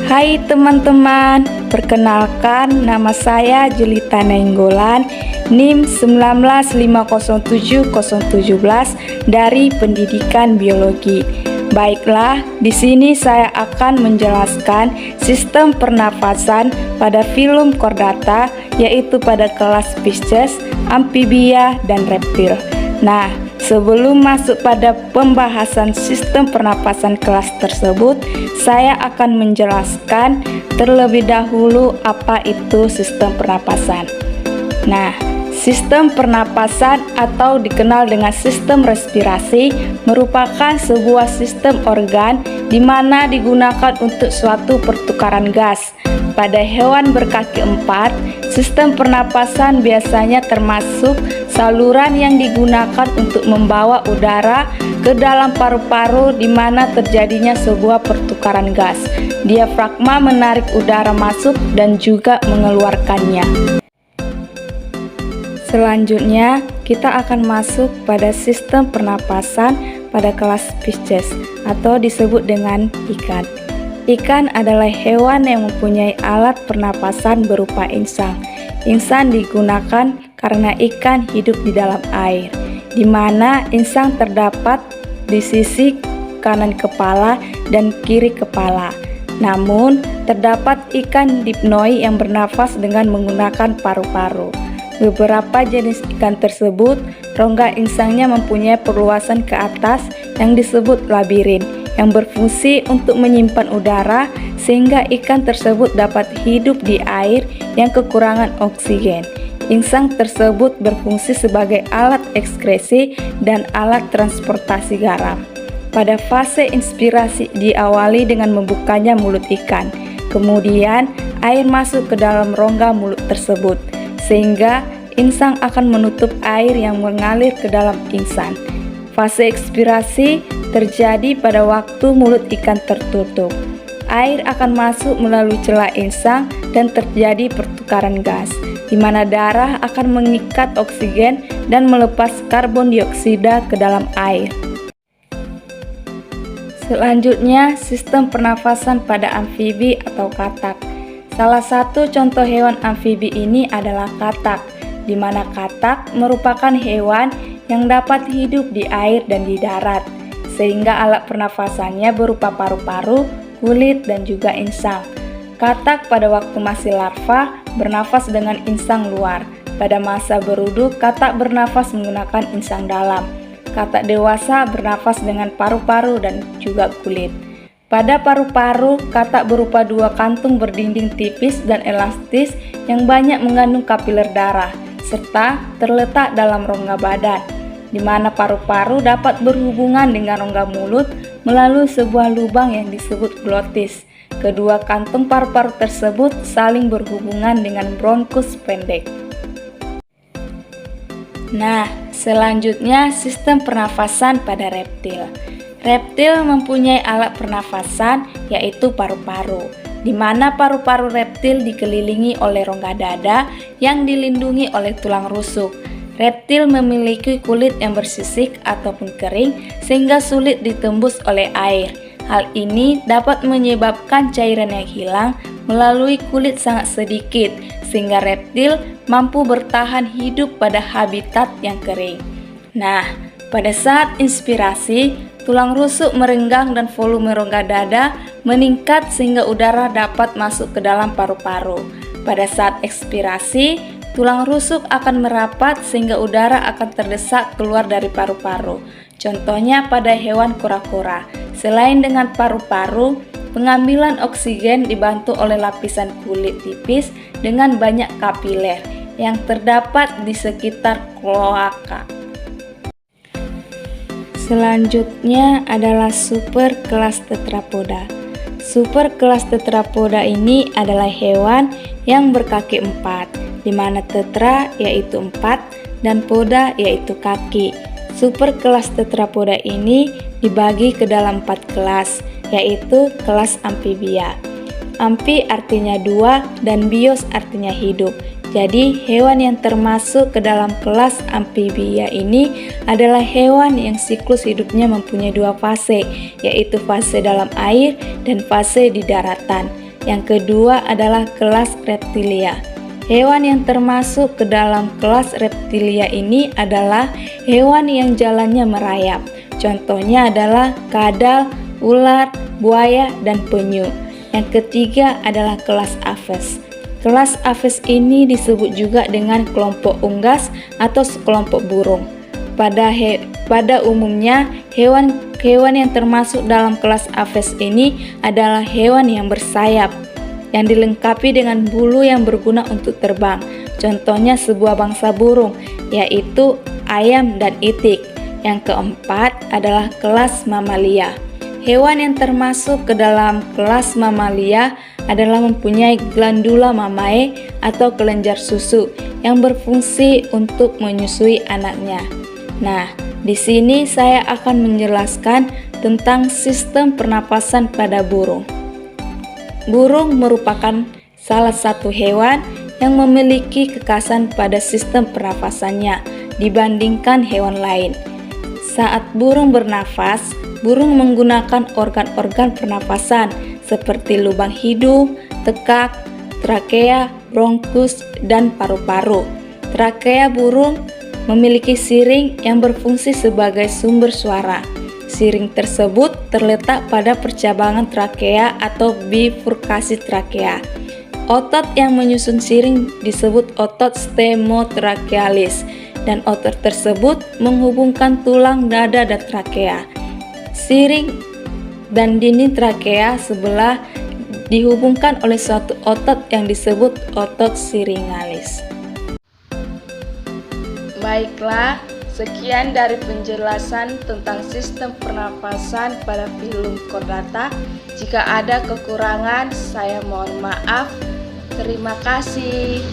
Hai teman-teman, perkenalkan nama saya Julita Nainggolan, NIM 1950717 dari Pendidikan Biologi. Baiklah, di sini saya akan menjelaskan sistem pernafasan pada filum chordata, yaitu pada kelas Pisces, amfibia, dan reptil. Nah, sebelum masuk pada pembahasan sistem pernapasan kelas tersebut, saya akan menjelaskan terlebih dahulu apa itu sistem pernapasan. Nah, sistem pernapasan atau dikenal dengan sistem respirasi merupakan sebuah sistem organ di mana digunakan untuk suatu pertukaran gas. Pada hewan berkaki empat, sistem pernapasan biasanya termasuk saluran yang digunakan untuk membawa udara ke dalam paru-paru di mana terjadinya sebuah pertukaran gas. Diafragma menarik udara masuk dan juga mengeluarkannya. Selanjutnya, kita akan masuk pada sistem pernapasan pada kelas Pisces atau disebut dengan ikan. Ikan adalah hewan yang mempunyai alat pernapasan berupa insang. Insang digunakan karena ikan hidup di dalam air, di mana insang terdapat di sisi kanan kepala dan kiri kepala. Namun, terdapat ikan dipnoi yang bernafas dengan menggunakan paru-paru. Beberapa jenis ikan tersebut, rongga insangnya mempunyai perluasan ke atas yang disebut labirin, yang berfungsi untuk menyimpan udara sehingga ikan tersebut dapat hidup di air yang kekurangan oksigen. Insang tersebut berfungsi sebagai alat ekskresi dan alat transportasi garam. Pada fase inspirasi diawali dengan membukanya mulut ikan. Kemudian air masuk ke dalam rongga mulut tersebut, sehingga insang akan menutup air yang mengalir ke dalam insang. Fase ekspirasi terjadi pada waktu mulut ikan tertutup. Air akan masuk melalui celah insang dan terjadi pertukaran gas, di mana darah akan mengikat oksigen dan melepas karbon dioksida ke dalam air. Selanjutnya, sistem pernafasan pada amfibi atau katak. Salah satu contoh hewan amfibi ini adalah katak, di mana katak merupakan hewan yang dapat hidup di air dan di darat, sehingga alat pernafasannya berupa paru-paru, kulit, dan juga insang. Katak pada waktu masih larva bernafas dengan insang luar. Pada masa beruduk, katak bernafas menggunakan insang dalam. Katak dewasa bernafas dengan paru-paru dan juga kulit. Pada paru-paru, katak berupa dua kantung berdinding tipis dan elastis yang banyak mengandung kapiler darah, serta terletak dalam rongga badan, di mana paru-paru dapat berhubungan dengan rongga mulut melalui sebuah lubang yang disebut glotis. Kedua kantung paru-paru tersebut saling berhubungan dengan bronkus pendek. Nah, selanjutnya sistem pernafasan pada reptil. Reptil mempunyai alat pernafasan yaitu paru-paru, di mana paru-paru reptil dikelilingi oleh rongga dada yang dilindungi oleh tulang rusuk. Reptil memiliki kulit yang bersisik ataupun kering sehingga sulit ditembus oleh air. Hal ini dapat menyebabkan cairan yang hilang melalui kulit sangat sedikit, sehingga reptil mampu bertahan hidup pada habitat yang kering. Nah, pada saat inspirasi, tulang rusuk merenggang dan volume rongga dada meningkat sehingga udara dapat masuk ke dalam paru-paru. Pada saat ekspirasi, tulang rusuk akan merapat sehingga udara akan terdesak keluar dari paru-paru. Contohnya pada hewan kura-kura. Selain dengan paru-paru, pengambilan oksigen dibantu oleh lapisan kulit tipis dengan banyak kapiler yang terdapat di sekitar kloaka. Selanjutnya adalah super kelas tetrapoda. Super kelas tetrapoda ini adalah hewan yang berkaki empat, di mana tetra yaitu empat dan poda yaitu kaki. Super kelas tetrapoda ini dibagi ke dalam 4 kelas, yaitu kelas amfibia. Amfi artinya dua dan bios artinya hidup. Jadi hewan yang termasuk ke dalam kelas amfibia ini adalah hewan yang siklus hidupnya mempunyai dua fase, yaitu fase dalam air dan fase di daratan. Yang kedua adalah kelas reptilia. Hewan yang termasuk ke dalam kelas reptilia ini adalah hewan yang jalannya merayap. Contohnya adalah kadal, ular, buaya, dan penyu. Yang ketiga adalah kelas Aves. Kelas Aves ini disebut juga dengan kelompok unggas atau sekelompok burung. Pada umumnya, hewan yang termasuk dalam kelas Aves ini adalah hewan yang bersayap, yang dilengkapi dengan bulu yang berguna untuk terbang. Contohnya sebuah bangsa burung, yaitu ayam dan itik. Yang keempat adalah kelas mamalia. Hewan yang termasuk ke dalam kelas mamalia adalah mempunyai glandula mamae atau kelenjar susu yang berfungsi untuk menyusui anaknya. Nah, di sini saya akan menjelaskan tentang sistem pernapasan pada burung. Burung merupakan salah satu hewan yang memiliki kekhasan pada sistem pernapasannya dibandingkan hewan lain. Saat burung bernafas, burung menggunakan organ-organ pernapasan seperti lubang hidung, tekak, trakea, bronkus, dan paru-paru. Trakea burung memiliki siring yang berfungsi sebagai sumber suara. Siring tersebut terletak pada percabangan trakea atau bifurkasi trakea. Otot yang menyusun siring disebut otot stemotrachealis, dan otot tersebut menghubungkan tulang dada dan trakea. Siring dan dinding trakea sebelah dihubungkan oleh suatu otot yang disebut otot siringalis. Baiklah, sekian dari penjelasan tentang sistem pernapasan pada filum chordata. Jika ada kekurangan, saya mohon maaf. Terima kasih.